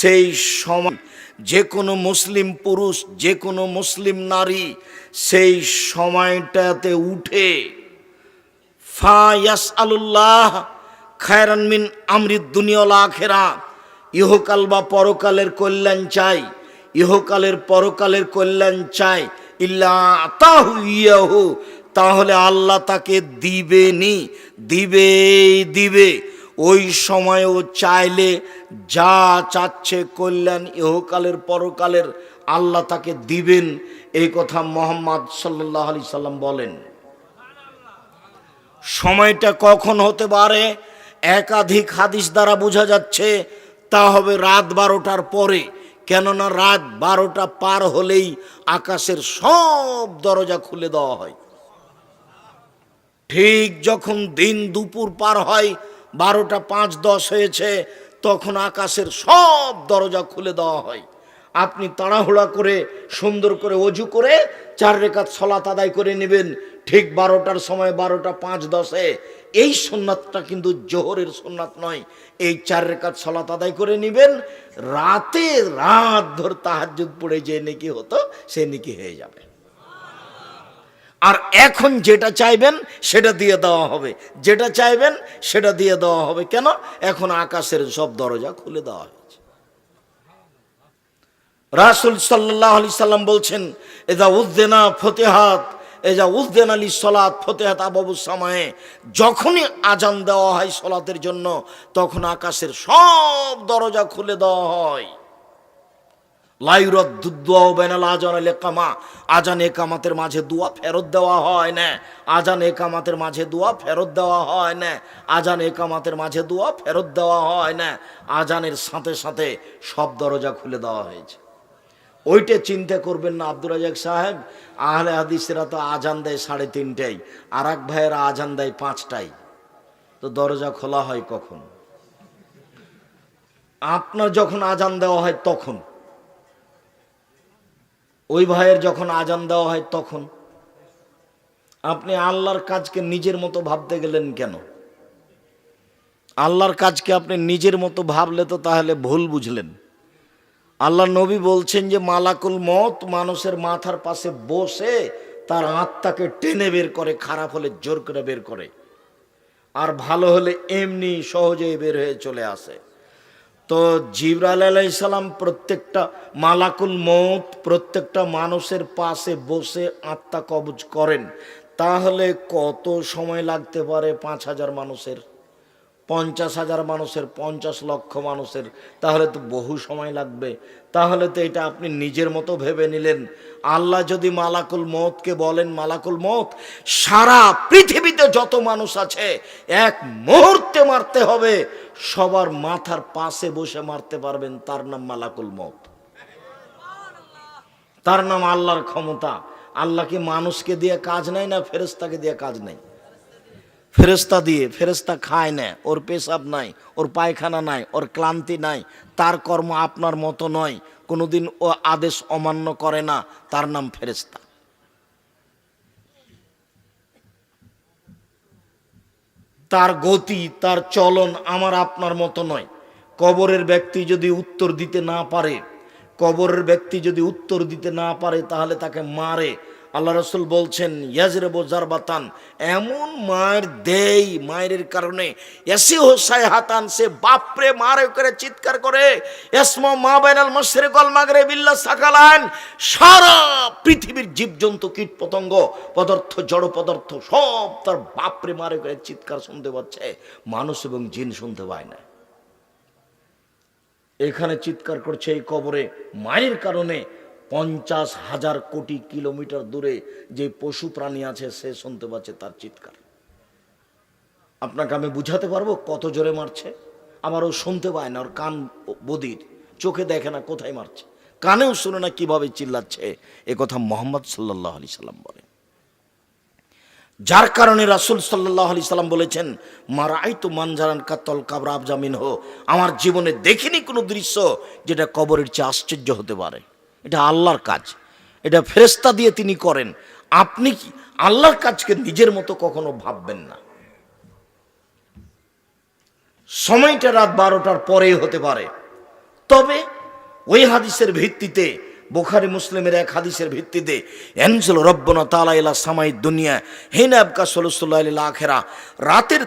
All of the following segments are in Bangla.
সেই সময় যে কোনো মুসলিম পুরুষ, যে কোনো মুসলিম নারী সেই সময়টাতে উঠে ফায়াসআলুল্লাহ খায়রান মিন আমরিদ দুনিয়া ওয়াল আখিরা, ইহকাল বা পরকালের কল্যাণ চাই, ইহকালের পরকালের কল্যাণ চাই, ইল্লা আতাহু ইয়াহু, তাহলে আল্লাহ তাকে দিবেনি, দিবে। ওই সময়ও চাইলে যা চাচ্ছে কল্যাণ ইহকালের পরকালের আল্লাহ তাকে দিবেন। এই কথা মুহাম্মদ সাল্লাল্লাহু আলাইহি সাল্লাম বলেন। সময়টা কখন হতে পারে একাধিক হাদিস দ্বারা বোঝা যাচ্ছে, তা হবে রাত 12টার পরে। কেননা রাত 12টা পার হলেই আকাশের সব দরজা খুলে দেওয়া হয়। ঠিক যখন দিন দুপুর পার হয়, 12টা 5-10 হয়েছে, তখন আকাশের সব দরজা খুলে দেওয়া হয়। আপনি তাড়াহুড়া করে সুন্দর করে ওযু করে 4 রাকাত সালাত আদায় করে নেবেন ঠিক 12টার সময়, 12টা 5-10-এ। এই সুন্নাতটা কিন্তু জোহরের সুন্নাত নয়। এই 4 রাকাত সালাত আদায় করে নেবেন, রাত ধরে তাহাজ্জুদ পড়ে যে নেকি হতো সে নেকি হয়ে যাবে। আর এখন যেটা চাইবেন সেটা দিয়ে দেওয়া হবে, যেটা চাইবেন সেটা দিয়ে দেওয়া হবে। কেন? এখন আকাশের সব দরজা খুলে দেওয়া হয়েছে। রাসূল সাল্লাল্লাহু আলাইহি সাল্লাম বলছেন, এজা উযযিনা ফতিহাত, এজা উযযিনা লিস-সালাত ফতিহাত আবওয়াবুস সামায়ে, যখনই আজান দেওয়া হয় সালাতের জন্য তখন আকাশের সব দরজা খুলে দেওয়া হয়। লা ইউরাদ্দু দুআ বাইনাল আযান ওয়াল ইকামা, আজান ইকামাতের মাঝে দোয়া ফেরত দেওয়া হয় না, আজান ইকামাতের মাঝে দোয়া ফেরত দেওয়া হয় না, আজান ইকামাতের মাঝে দোয়া ফেরত দেওয়া হয় না। আজানের সাথে সাথে সব দরজা খুলে দেওয়া হয়েছে। ওইটা চিন্তা করবেন না আব্দুর রাজ্জাক সাহেব, আহলে হাদিসেরা তো আজান দেয় 3:30টায়, আর এক ভাইয়েরা আজান দেয় 5টায়, তো দরজা খোলা হয় কখন? আপনার যখন আজান দেওয়া হয় তখন, ওই ভাইয়ের যখন আজান দেওয়া হয় তখন। আপনি আল্লাহর কাজকে নিজের মতো ভাবতে গেলেন কেন? আল্লাহর কাজকে আপনি নিজের মতো ভাবলে তো তাহলে ভুল বুঝলেন। আল্লাহ নবী বলছেন যে মালাকুল মত মানুষের মাথার পাশে বসে তার আত্মাকে টেনে বের করে, খারাপ হলে জোর করে বের করে, আর ভালো হলে এমনি সহজেই বের হয়ে চলে আসে। তো জিবরাইল আলাইহিস সালাম প্রত্যেকটা মালাকুল মউত প্রত্যেকটা মানুষের পাশে বসে আত্মা কবজ করেন। তাহলে কত সময় লাগতে পারে? 5,000 মানুষের, 50,000 মানুষের, 50 লক্ষ মানুষের, তাহলে তো বহু সময় লাগবে। তাহলে তো এটা আপনি নিজের মতো ভেবে নিলেন। আল্লাহ যদি মালাকুল মউতকে বলেন, মালাকুল মউত সারা পৃথিবীতে যত মানুষ আছে এক মুহূর্তে মারতে হবে, সবার মাথার পাশে বসে মারতে পারবেন, তার নাম মালাকুল মউত, তার নাম আল্লাহর ক্ষমতা। আল্লাহ কি মানুষকে দিয়ে কাজ নেয় না ফেরেশতাকে দিয়ে কাজ নেয়? ফেরেশতা দিয়ে, ফেরেশতা খায় না, ওর পেশাব নাই, ওর পায়খানা নাই, ওর ক্লান্তি নাই, তার কর্ম আপনার মতো নয়, কোনোদিন ও আদেশ অমান্য করে না, তার নাম ফেরেশতা। তার গতি, তার চলন আমার আপনার মতো নয়। কবরের ব্যক্তি যদি উত্তর দিতে না পারে, কবরের ব্যক্তি যদি উত্তর দিতে না পারে তাহলে তাকে মারে। আল্লাহ রাসূল বলছেন ইয়াজরিবু জারবাতান, এমন মায়ের দেই, মায়ের কারণে এসি হোসাই হাতান, সে বাপরে মারে করে চিৎকার করে, ইসমা মা বাইনাল মাশরিক ওয়াল মাগরিব ইল্লা সাকালান, সারা পৃথিবীর জীবজন্তু কীট পতঙ্গ পদার্থ জড় পদার্থ সব তার বাপরে মারে করে চিৎকার শুনতে পাচ্ছে, মানুষ এবং জিন শুনতে পায় না। এখানে চিৎকার করছে এই কবরে মায়ের কারণে, 50,000 কোটি কিলোমিটার দূরে যে পশু প্রাণী আছে সে শুনতে পাচ্ছে তার চিৎকার। আপনাকে আমি বুঝাতে পারবো কত জোরে মারছে? আমার ও শুনতে পায় না, ওর কান বধির, চোখে দেখে না কোথায় মারছে, কানেও শুনে না কিভাবে চিল্লাচ্ছে। এ কথা মুহাম্মদ সাল্লাল্লাহু আলাইহি সাল্লাম বলেন। যার কারণে রাসূল সাল্লাল্লাহু আলাইহি সাল্লাম বলেছেন, মারাইতু মানজারান কাতল কাবর আবজামিন হো, আমার জীবনে দেখিনি কোনো দৃশ্য যেটা কবরের চেয়ে আশ্চর্য হতে পারে। এটা আল্লাহর কাজ, এটা ফেরেশতা দিয়ে তিনি করেন। আপনি কি আল্লাহর কাজকে নিজের মতো কখনো ভাববেন না। সময়টা রাত 12টার পরেই হতে পারে, তবে ওই হাদিসের ভিত্তিতে, বুখারী মুসলিমের এক হাদিসের ভিত্তিতে, এনজেল রব্বনা তাআলা ইলা সামাই দুনিয়া হিনা আবকা সাল্লাল্লাহু আলাইহি আখিরা, রাতের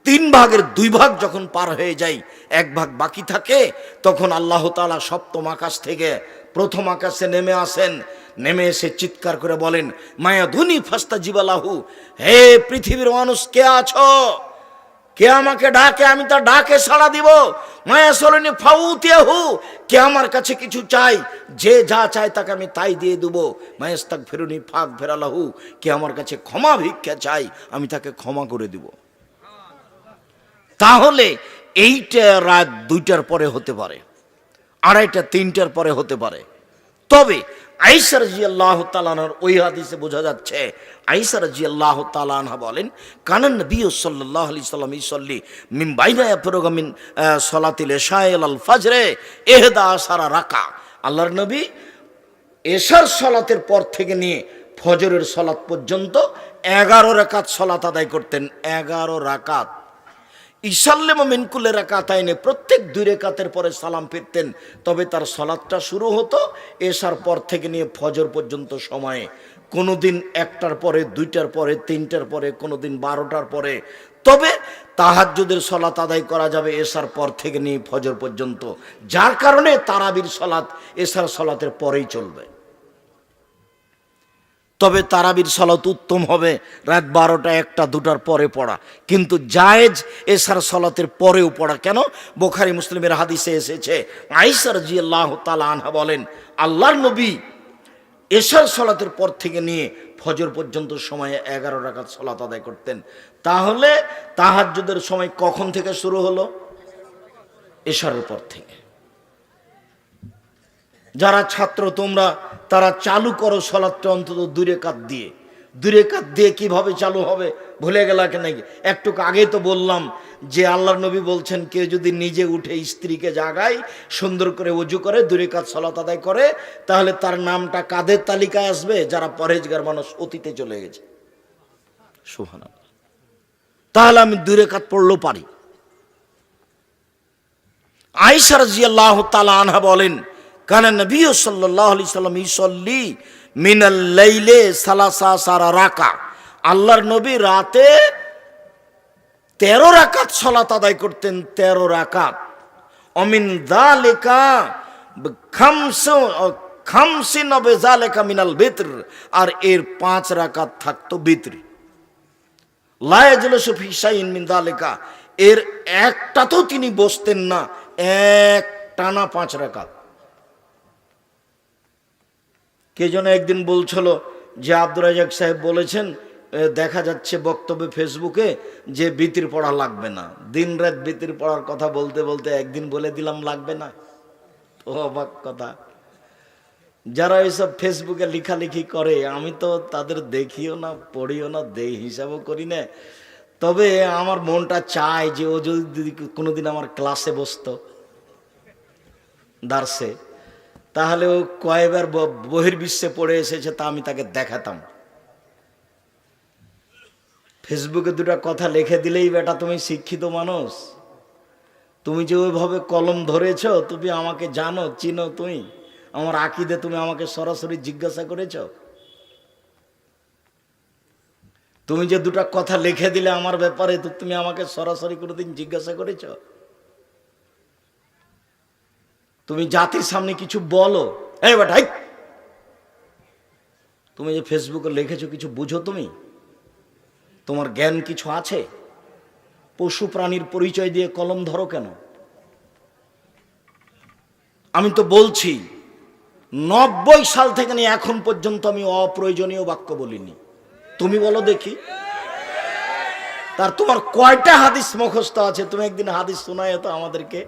3 ভাগের 2 ভাগ যখন পার হয়ে যায়, 1 ভাগ বাকি থাকে, তখন আল্লাহ তাআলা সপ্তম আকাশ থেকে প্রথম আকাশে নেমে আসেন। নেমে এসে চিৎকার করে বলেন, মায়া ধুনি ফাস্তাজিবা লাহু, হে পৃথিবীর মানুষ কে আছো, কে আমাকে ডাকে, আমি তার ডাকে সাড়া দিব। মায়া সলনি ফাউতিয়াহু, কে আমার কাছে কিছু চাই, যে যা চায় তাকে আমি তাই দিয়ে দেবো। মায়াস্তাক ফেরুনি ফাক ফেরালাহু, কে আমার কাছে ক্ষমা ভিক্ষা চাই, আমি তাকে ক্ষমা করে দিব। তাহলে এইটা রাত 2টার পরে হতে পারে, 2:30 3টার পরে হতে পারে। তবে আয়েশা রাদিয়াল্লাহু তাআলা আনহার ওই হাদিসে বোঝা যাচ্ছে, আয়েশা রাদিয়াল্লাহু তাআলা আনহা বলেন, কানান নবী সাল্লাল্লাহু আলাইহি সাল্লাম ইসাল্লি মিন বাইনা ইয়াফরুগা মিন সালাতিল ইশা ইলাল ফাজরে 11 রাকা। আল্লাহর নবী এশার সালাতের পর থেকে নিয়ে ফজরের সালাত পর্যন্ত 11 রাকাত সালাত আদায় করতেন। 11 রাকাত। ইসাল্লেম মিন কুল্লি রাকাতাইনে, প্রত্যেক 2 রাকাতের পরে সালাম ফিরতেন। তবে তার সালাতটা শুরু হতো এশার পর থেকে নিয়ে ফজর পর্যন্ত সময়ে। কোনোদিন 1টার পরে, 2টার পরে, 3টার পরে, কোনোদিন 12টার পরে। তবে তাহাজ্জুদের সালাত আদায় করা যাবে এশার পর থেকে নিয়ে ফজর পর্যন্ত, যার কারণে তারাবির সালাত এশার সালাতের পরেই চলবে। তবে তারাবির সালাত উত্তম হবে রাত 12টা, 1টা, 2টার পরে পড়া, কিন্তু জায়েজ এশার সালাতের পরেও পড়া। কেন? বুখারী মুসলিমের হাদিসে এসেছে, আয়েশা রাদিয়াল্লাহু তাআলা আনহা বলেন, আল্লাহর নবী এশার সালাতের পর থেকে নিয়ে ফজর পর্যন্ত সময়ে 11 রাকাত সালাত আদায় করতেন। তাহলে তাহাজ্জুদের সময় কখন থেকে শুরু হলো? এশারের পর থেকে। যারা ছাত্র তোমরা, তারা চালু করো সালাতটা অন্তত 2 রাকাত দিয়ে। 2 রাকাত দিয়ে কিভাবে চালু হবে ভুলে গেলা কেন? একটু আগে তো বললাম যে আল্লাহর নবী বলছেন, কেউ যদি নিজে উঠে স্ত্রীকে জাগায়, সুন্দর করে ওযু করে 2 রাকাত সালাত আদায় করে, তাহলে তার নামটা কাদের তালিকায় আসবে? যারা পরহেজগার মানুষ, অতীতে চলে গেছে। সুবহানাল্লাহ। তাহলে আমি 2 রাকাত পড়লেও পারি। আয়েশা রাদিয়াল্লাহু তাআলা আনহা বলেন, কানা নবী সাল্লাল্লাহু আলাইহি সাল্লাম ইসাল্লি মিনাল লাইলে 13 রাকা। আল্লাহর নবী রাতে 13 রাকাত সালাত আদায় করতেন। 13 রাকাত। অমিন যালিকা খামসিন বিযালিকা মিনাল বিতর, আর এর 5 রাকাত থাকতো বিতর। লা ইয়াজলিসু ফি শাইইন মিন যালিকা, এর একটাতেও তিনি বসতেন না, এক টানা 5 রাকাত। কে যেন একদিন বলছিল যে আব্দুর রাজ্জাক সাহেব বলেছেন, দেখা যাচ্ছে বক্তব্যে ফেসবুকে, যে বিতির পড়া লাগবে না। দিন রাত বিতির পড়ার কথা বলতে বলতে একদিন বলে দিলাম লাগবে না। তো অবাক কথা। যারা এইসব ফেসবুকে লেখালেখি করে, আমি তো তাদের দেখিও না, পড়িও না, হিসাবও করি না। তবে আমার মনটা চায় যে ও যদি কোনোদিন আমার ক্লাসে বসতো, দার্সে, তাহলে ও কয়েকবার বহির্বিশ্বে পড়ে এসেছে, তা আমি তাকে দেখাতাম। ফেসবুকে 2টা কথা লিখে দিলেই বেটা তুমি শিক্ষিত মানুষ, তুমি যে ওইভাবে কলম ধরেছ, তুমি আমাকে জানো, চিনো, তুমি আমার আকীদে তুমি আমাকে সরাসরি জিজ্ঞাসা করেছ, তুমি যে 2টা কথা লিখে দিলে আমার ব্যাপারে, তো তুমি আমাকে সরাসরি কোনোদিন জিজ্ঞাসা করেছ? তুমি জাতির সামনে কিছু বলো, এই বেটা তুমি যে ফেসবুকে লিখেছো কিছু বুঝো? তুমি, তোমার জ্ঞান কিছু আছে? পশু প্রাণীর পরিচয় দিয়ে কলম ধরো কেন? আমি তো বলছি 90 সাল থেকে নিয়ে এখন পর্যন্ত আমি অপ্রয়োজনীয় বাক্য বলিনি। তুমি বলো দেখি, তার তোমার কয়টা হাদিস মুখস্থ আছে? তুমি একদিন হাদিস শোনায় তো আমাদেরকে।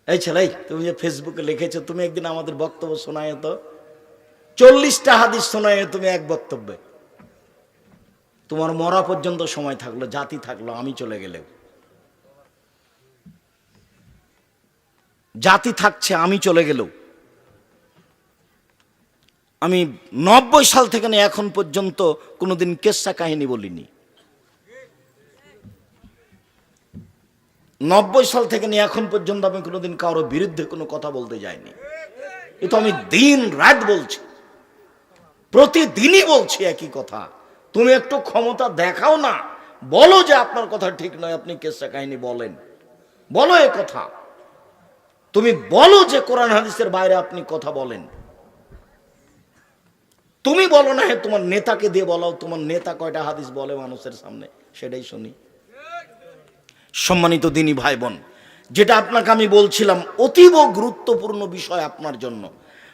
এই ছেলে, তুমি যে ফেসবুকে লিখেছো, তুমি একদিন আমাদের বক্তব্য শোনায় তো। 40টা হাদিস শোনায় তুমি এক বক্তব্যে। তোমার মরা পর্যন্ত সময় থাকলো, জাতি থাকলো, আমি চলে গেলেও। জাতি থাকছে, আমি চলে গেলেও। আমি 90 সাল থেকে নিয়ে এখন পর্যন্ত কোনোদিন কেসা কাহিনী বলিনি। 90 সাল থেকে নিয়ে এখন পর্যন্ত আমি কোনোদিন কারোর বিরুদ্ধে কোনো কথা বলতে যাইনি। এ তো আমি দিন রাত বলছি, প্রতিদিনই বলছি একই কথা। তুমি একটু ক্ষমতা দেখাও না, বলো যে আপনার কথা ঠিক নয়, আপনি কেসা কাহিনী বলেন, বলো এ কথা। তুমি বলো যে কোরআন হাদিসের বাইরে আপনি কথা বলেন। তুমি বলো না, হ্যাঁ তোমার নেতাকে দিয়ে বলো, তোমার নেতা কয়টা হাদিস বলে মানুষের সামনে, সেটাই শুনি। সম্মানিত দিনী ভাই বোন, যেটা আপনাকে আমি বলছিলাম, অতীব গুরুত্বপূর্ণ বিষয় আপনার জন্য।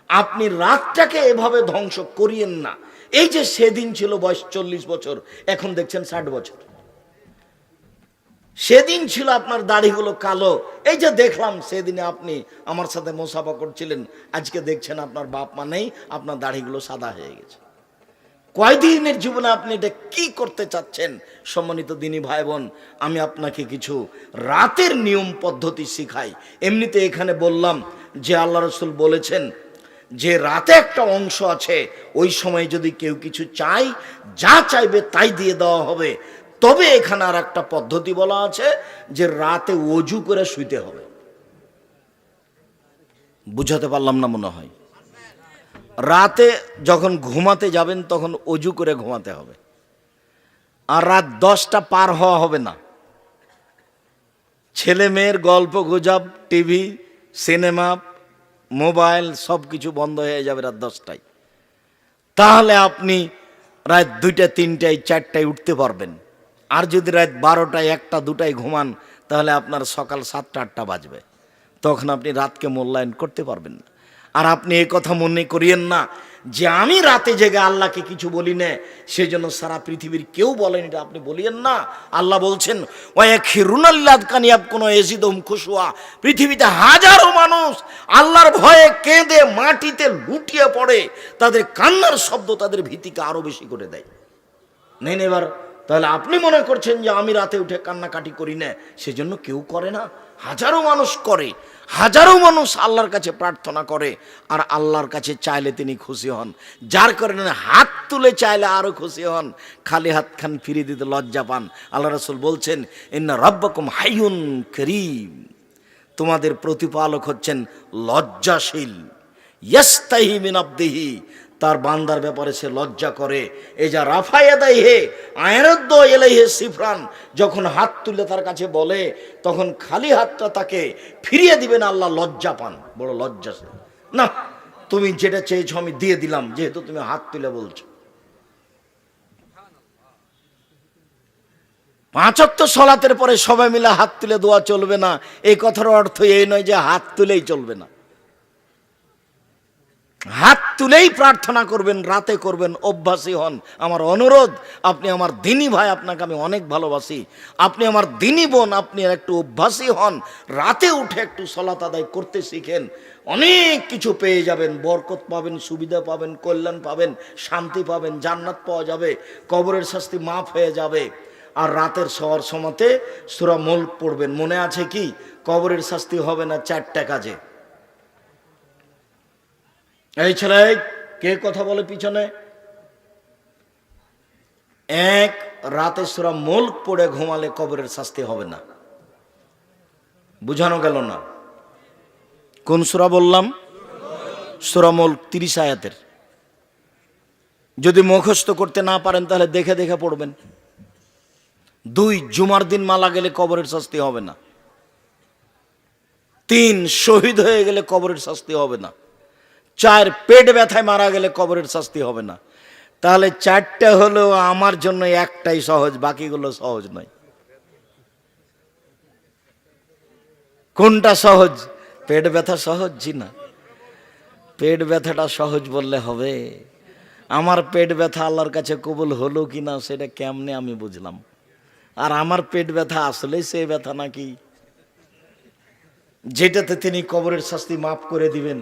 আপনি রাতটাকে এভাবে ধ্বংস করিয়েন না। এই যে সেদিন ছিল বয়স 40 বছর, এখন দেখছেন 60 বছর। সেদিন ছিল আপনার দাড়িগুলো কালো, এই যে দেখলাম সেদিনে আপনি আমার সাথে মোসাফা করছিলেন, আজকে দেখছেন আপনার বাপ মা নেই, আপনার দাড়িগুলো সাদা হয়ে গেছে। কয়দিনের জীবনে আপনি এটা কি করতে চাচ্ছেন? সম্মানিত দিনী ভাই বোন, আমি আপনাকে কিছু রাতের নিয়ম পদ্ধতি শিখাই। এমনিতে এখানে বললাম যে আল্লাহ রসুল বলেছেন যে রাতে একটা অংশ আছে, ওই সময় যদি কেউ কিছু চায়, যা চাইবে তাই দিয়ে দেওয়া হবে। তবে এখানে আর একটা পদ্ধতি বলা আছে যে রাতে ওযু করে শুইতে হবে। বুঝাতে পারলাম না মনে হয়। রাতে যখন ঘুমাতে যাবেন তখন ওযু করে ঘুমাতে হবে, আর রাত 10টা পার হওয়া হবে না। ছেলে মেয়ের গল্প গুজব, টিভি, সিনেমা, মোবাইল সব কিছু বন্ধ হয়ে যাবে রাত 10টায়। তাহলে আপনি রাত 2টা, 3টায়, 4টায় উঠতে পারবেন। আর যদি রাত 12টায়, 1টা, 2টায় ঘুমান, তাহলে আপনার সকাল 7টা, 8টা বাজবে। তখন আপনি রাতকে মূল্যায়ন করতে পারবেন না। আর আপনি এই কথা মনে করিয়েন না যে আমি রাতে জেগে আল্লাহকে কিছু বলি না, সেজন্য সারা পৃথিবীর কেউ বলেন, এটা আপনি বলিয়েন না। আল্লাহ বলছেন পৃথিবীতে হাজারো মানুষ আল্লাহর ভয়ে কেঁদে মাটিতে লুটিয়ে পড়ে, তাদের কান্নার শব্দ তাদের ভীতিকে আরো বেশি করে দেয়। নেন এবার, তাহলে আপনি মনে করছেন যে আমি রাতে উঠে কান্নাকাটি করি না, সেজন্য কেউ করে না? হাজারো মানুষ করে, হাজারো মানুষ আল্লাহর কাছে প্রার্থনা করে, আর আল্লাহর কাছে চাইলে তিনি খুশি হন। যার কারণে হাত তুলে চাইলে আরো খুশি হন, খালি হাত খান ফিরিয়ে দিতে লজ্জা পান। আল্লাহ রাসূল বলছেন ইন্না রাব্বাকুম হাইয়ুন কারীম, তোমাদের প্রতিপালক হচ্ছেন লজ্জাশীল। ইয়াস্তাহি মিন আবদিহি, তার বান্দার ব্যাপারে সে লজ্জা করে। এই যা রাফায়াদাই হে আয়রদ্দ এলাইহে সিফরান, যখন হাত তুলে তার কাছে বলে, তখন খালি হাতটা তাকে ফিরিয়ে দিবেন, আল্লাহ লজ্জা পান, বড় লজ্জাশীল। না, তুমি যেটা চেয়েছো আমি দিয়ে দিলাম, যেহেতু তুমি হাত তুলে বলছো। 5 ওয়াক্ত সালাতের পরে সবাই মিলে হাত তুলে দোয়া চলবে না, এই কথার অর্থ এই নয় যে হাত তুলেই চলবে না। হাত তুলেই প্রার্থনা করবেন, রাতে করবেন, অভ্যাসী হন। আমার অনুরোধ, আপনি আমার দিনী ভাই, আপনাকে আমি অনেক ভালোবাসি, আপনি আমার দিনী বোন, আপনি একটু অভ্যাসী হন, রাতে উঠে একটু সালাত আদায় করতে শিখেন। অনেক কিছু পেয়ে যাবেন, বরকত পাবেন, সুবিধা পাবেন, কল্যাণ পাবেন, শান্তি পাবেন, জান্নাত পাওয়া যাবে, কবরের শাস্তি মাফ হয়ে যাবে। আর রাতের শোয়ার সময়তে সূরা মুলক পড়বেন। মনে আছে কি? কবরের শাস্তি হবে না 4টা কাজে। এই ছেলে, কে কথা বলে পিছনে? 1, রাতে সূরা মুলক পড়ে ঘুমালে কবরের শাস্তি হবে না। বুঝানো গেল না? কোন সূরা বললাম? সূরা মুলক 30 আয়াতের। যদি মুখস্থ করতে না পারেন তাহলে দেখে দেখে পড়বেন। 2, জুমার দিন মারা গেলে কবরের শাস্তি হবে না। 3, শহীদ হয়ে গেলে কবরের শাস্তি হবে না। 4, পেট ব্যথায় মারা গেলে কবরের শাস্তি হবে না। তাহলে 4টা হলো আমার জন্য, একটাই সহজ, বাকিগুলো সহজ নয়। কোনটা সহজ? পেট ব্যথা সহজ? জি না, পেট ব্যথাটা সহজ বললে হবে? আমার পেট ব্যথা আল্লাহর কাছে কবুল হলো কিনা সেটা কেমনে আমি বুঝলাম? আর আমার পেট ব্যথা আসলেই সে ব্যথা নাকি যেটাতে তিনি কবরের শাস্তি মাফ করে দিবেন?